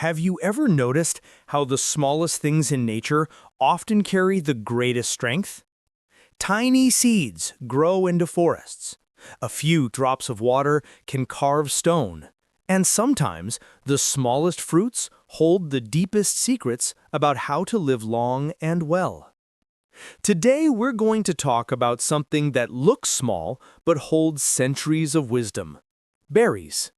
Have you ever noticed how the smallest things in nature often carry the greatest strength? Tiny seeds grow into forests. A few drops of water can carve stone. And sometimes the smallest fruits hold the deepest secrets about how to live long and well. Today we're going to talk about something that looks small but holds centuries of wisdom. Berries.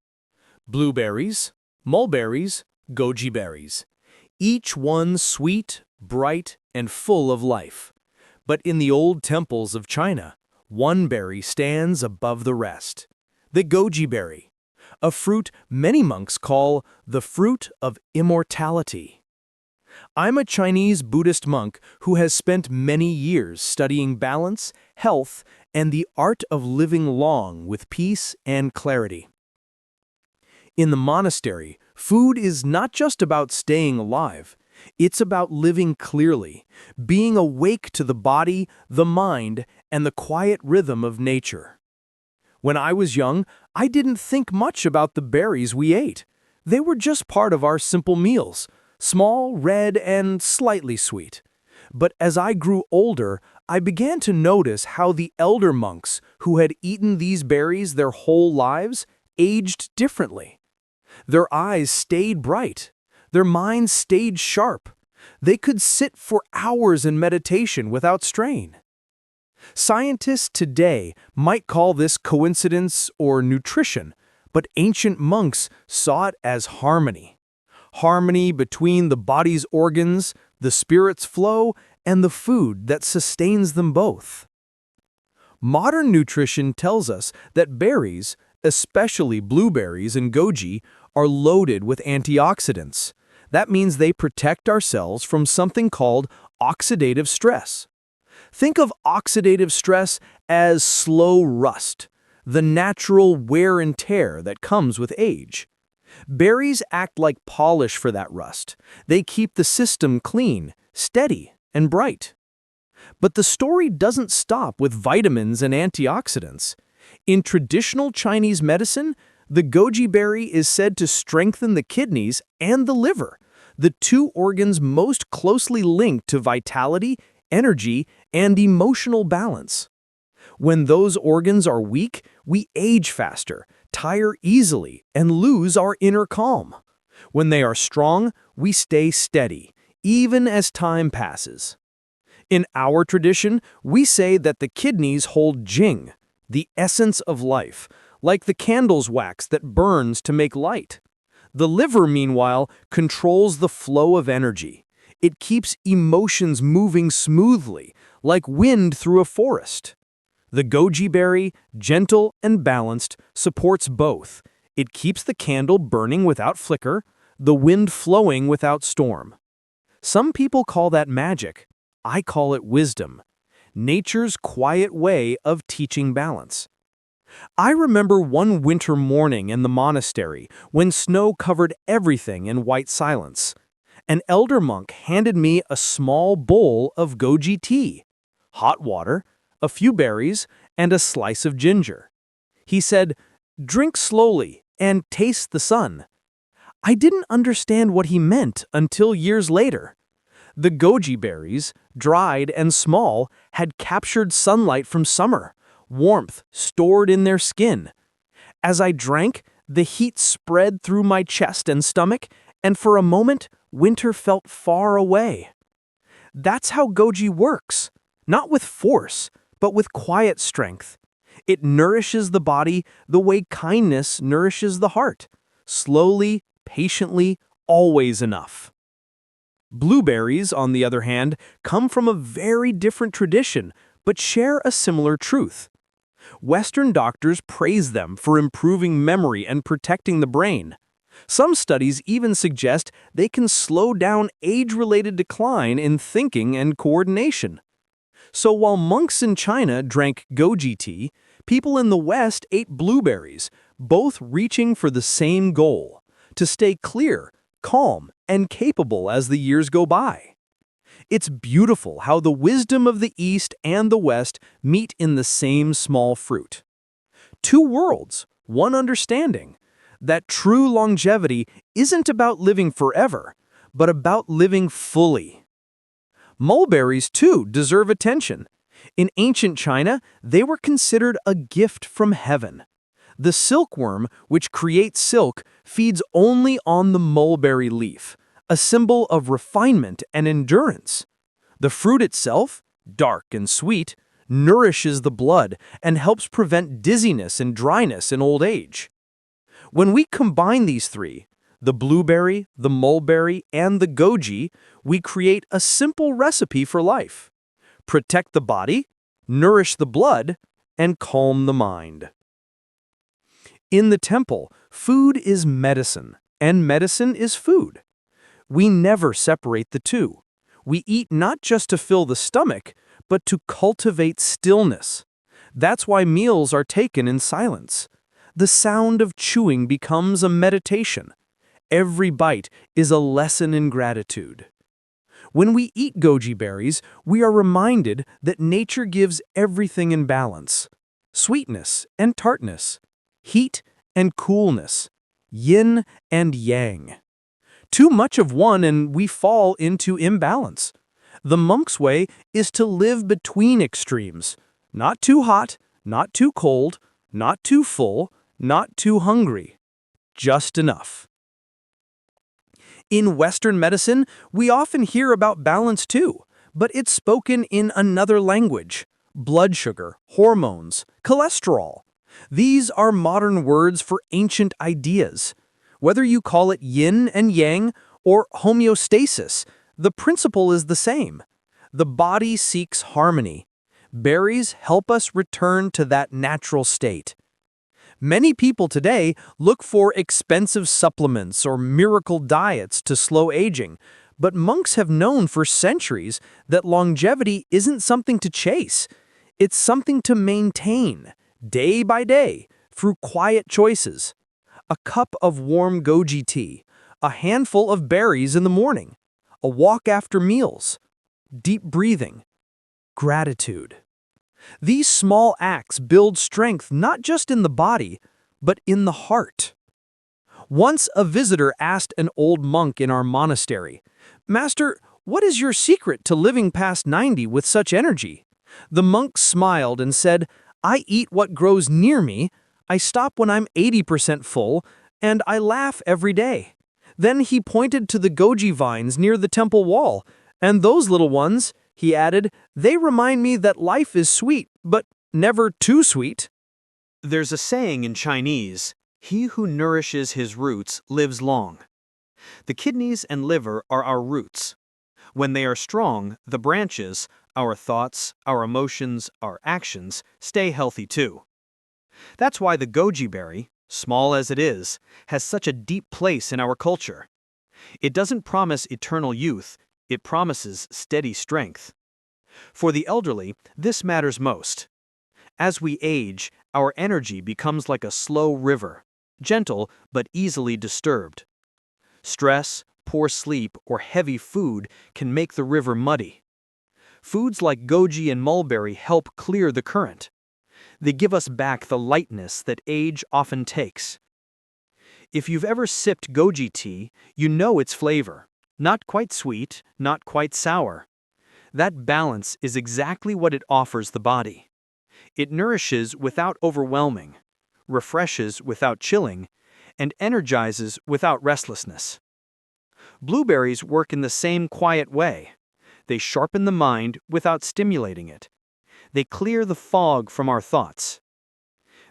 Blueberries, mulberries, goji berries. Each one sweet, bright, and full of life. But in the old temples of China, one berry stands above the rest. The goji berry, a fruit many monks call the fruit of immortality. I'm a Chinese Buddhist monk who has spent many years studying balance, health, and the art of living long with peace and clarity. In the monastery, food is not just about staying alive. It's about living clearly, being awake to the body, the mind, and the quiet rhythm of nature. When I was young, I didn't think much about the berries we ate. They were just part of our simple meals, small, red, and slightly sweet. But as I grew older, I began to notice how the elder monks who had eaten these berries their whole lives aged differently. Their eyes stayed bright. Their minds stayed sharp. They could sit for hours in meditation without strain. Scientists today might call this coincidence or nutrition, but ancient monks saw it as harmony. Harmony between the body's organs, the spirit's flow, and the food that sustains them both. Modern nutrition tells us that berries, especially blueberries and goji, are loaded with antioxidants. That means they protect our cells from something called oxidative stress. Think of oxidative stress as slow rust, the natural wear and tear that comes with age. Berries act like polish for that rust. They keep the system clean, steady, and bright. But the story doesn't stop with vitamins and antioxidants. In traditional Chinese medicine, the goji berry is said to strengthen the kidneys and the liver, the two organs most closely linked to vitality, energy, and emotional balance. When those organs are weak, we age faster, tire easily, and lose our inner calm. When they are strong, we stay steady, even as time passes. In our tradition, we say that the kidneys hold jing, the essence of life, like the candle's wax that burns to make light. The liver, meanwhile, controls the flow of energy. It keeps emotions moving smoothly, like wind through a forest. The goji berry, gentle and balanced, supports both. It keeps the candle burning without flicker, the wind flowing without storm. Some people call that magic. I call it wisdom. Nature's quiet way of teaching balance. I remember one winter morning in the monastery when snow covered everything in white silence. An elder monk handed me a small bowl of goji tea, hot water, a few berries, and a slice of ginger. He said, "Drink slowly and taste the sun." I didn't understand what he meant until years later. The goji berries, dried and small, had captured sunlight from summer, warmth stored in their skin. As I drank, the heat spread through my chest and stomach, and for a moment, winter felt far away. That's how goji works, not with force, but with quiet strength. It nourishes the body the way kindness nourishes the heart, slowly, patiently, always enough. Blueberries, on the other hand, come from a very different tradition, but share a similar truth. Western doctors praise them for improving memory and protecting the brain. Some studies even suggest they can slow down age-related decline in thinking and coordination. So while monks in China drank goji tea, people in the West ate blueberries, both reaching for the same goal: to stay clear, calm, and capable as the years go by. It's beautiful how the wisdom of the East and the West meet in the same small fruit. Two worlds, one understanding. that true longevity isn't about living forever, but about living fully. Mulberries, too, deserve attention. In ancient China, they were considered a gift from heaven. The silkworm, which creates silk, feeds only on the mulberry leaf, a symbol of refinement and endurance. The fruit itself, dark and sweet, nourishes the blood and helps prevent dizziness and dryness in old age. When we combine these three, the blueberry, the mulberry, and the goji, we create a simple recipe for life. Protect the body, nourish the blood, and calm the mind. In the temple, food is medicine, and medicine is food. We never separate the two. We eat not just to fill the stomach, but to cultivate stillness. That's why meals are taken in silence. The sound of chewing becomes a meditation. Every bite is a lesson in gratitude. When we eat goji berries, we are reminded that nature gives everything in balance. Sweetness and tartness, heat and coolness, yin and yang. Too much of one and we fall into imbalance. The monk's way is to live between extremes. Not too hot, not too cold, not too full, not too hungry. Just enough. In Western medicine, we often hear about balance too, but it's spoken in another language. Blood sugar, hormones, cholesterol. These are modern words for ancient ideas. Whether you call it yin and yang or homeostasis, the principle is the same. The body seeks harmony. Berries help us return to that natural state. Many people today look for expensive supplements or miracle diets to slow aging, but monks have known for centuries that longevity isn't something to chase. It's something to maintain, day by day, through quiet choices. A cup of warm goji tea, a handful of berries in the morning, a walk after meals, deep breathing, gratitude. These small acts build strength not just in the body, but in the heart. Once a visitor asked an old monk in our monastery, "Master, what is your secret to living past 90 with such energy?" The monk smiled and said, "I eat what grows near me, I stop when I'm 80% full, and I laugh every day." Then he pointed to the goji vines near the temple wall, "And those little ones," he added, "they remind me that life is sweet, but never too sweet." There's a saying in Chinese, "He who nourishes his roots lives long." The kidneys and liver are our roots. When they are strong, the branches, our thoughts, our emotions, our actions, stay healthy too. That's why the goji berry, small as it is, has such a deep place in our culture. It doesn't promise eternal youth, it promises steady strength. For the elderly, this matters most. As we age, our energy becomes like a slow river, gentle but easily disturbed. Stress, poor sleep, or heavy food can make the river muddy. Foods like goji and mulberry help clear the current. They give us back the lightness that age often takes. If you've ever sipped goji tea, you know its flavor. Not quite sweet, not quite sour. That balance is exactly what it offers the body. It nourishes without overwhelming, refreshes without chilling, and energizes without restlessness. Blueberries work in the same quiet way. They sharpen the mind without stimulating it. They clear the fog from our thoughts.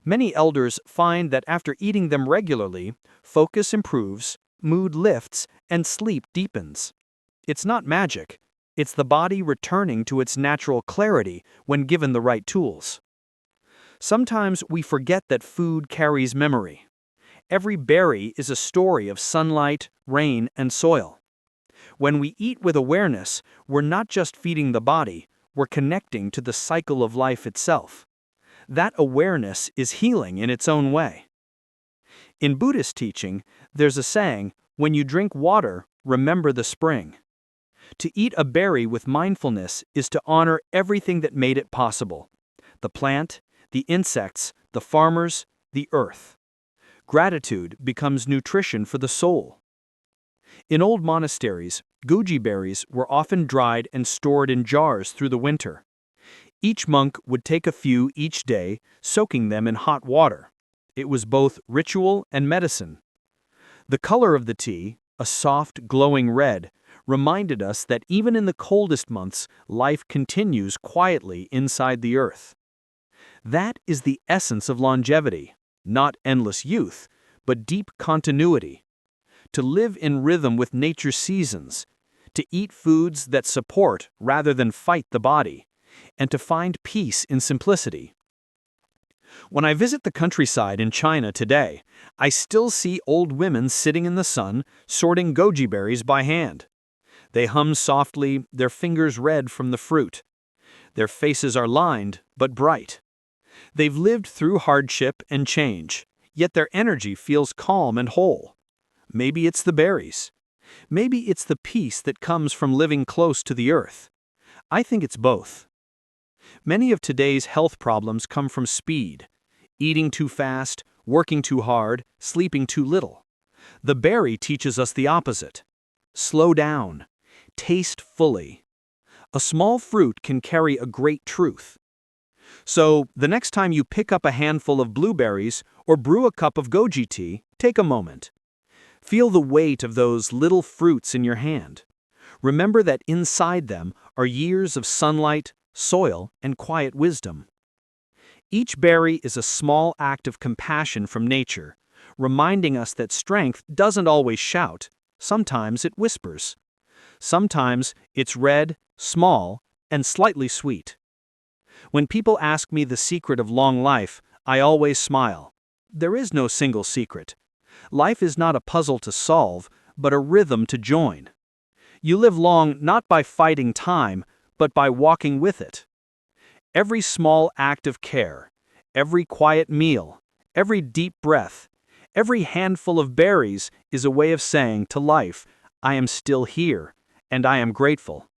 Many elders find that after eating them regularly, focus improves, mood lifts, and sleep deepens. It's not magic. It's the body returning to its natural clarity when given the right tools. Sometimes we forget that food carries memory. Every berry is a story of sunlight, rain, and soil. When we eat with awareness, we're not just feeding the body, we're connecting to the cycle of life itself. That awareness is healing in its own way. In Buddhist teaching, there's a saying, "When you drink water, remember the spring." To eat a berry with mindfulness is to honor everything that made it possible: the plant, the insects, the farmers, the earth. Gratitude becomes nutrition for the soul. In old monasteries, goji berries were often dried and stored in jars through the winter. Each monk would take a few each day, soaking them in hot water. It was both ritual and medicine. The color of the tea, a soft, glowing red, reminded us that even in the coldest months, life continues quietly inside the earth. That is the essence of longevity, not endless youth, but deep continuity. To live in rhythm with nature's seasons, to eat foods that support rather than fight the body, and to find peace in simplicity. When I visit the countryside in China today, I still see old women sitting in the sun, sorting goji berries by hand. They hum softly, their fingers red from the fruit. Their faces are lined, but bright. They've lived through hardship and change, yet their energy feels calm and whole. Maybe it's the berries. Maybe it's the peace that comes from living close to the earth. I think it's both. Many of today's health problems come from speed. Eating too fast, working too hard, sleeping too little. The berry teaches us the opposite. Slow down. Taste fully. A small fruit can carry a great truth. So, the next time you pick up a handful of blueberries or brew a cup of goji tea, take a moment. Feel the weight of those little fruits in your hand. Remember that inside them are years of sunlight, soil, and quiet wisdom. Each berry is a small act of compassion from nature, reminding us that strength doesn't always shout. Sometimes it whispers. Sometimes it's red, small, and slightly sweet. When people ask me the secret of long life, I always smile. There is no single secret. Life is not a puzzle to solve, but a rhythm to join. You live long not by fighting time, but by walking with it. Every small act of care, every quiet meal, every deep breath, every handful of berries is a way of saying to life, I am still here, and I am grateful.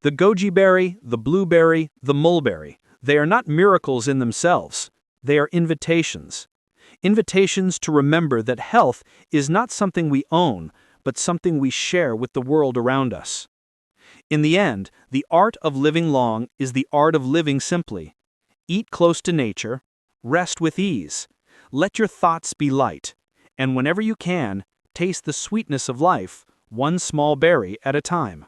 The goji berry, the blueberry, the mulberry, they are not miracles in themselves. They are invitations. Invitations to remember that health is not something we own, but something we share with the world around us. In the end, the art of living long is the art of living simply. Eat close to nature, rest with ease, let your thoughts be light, and whenever you can, taste the sweetness of life, one small berry at a time.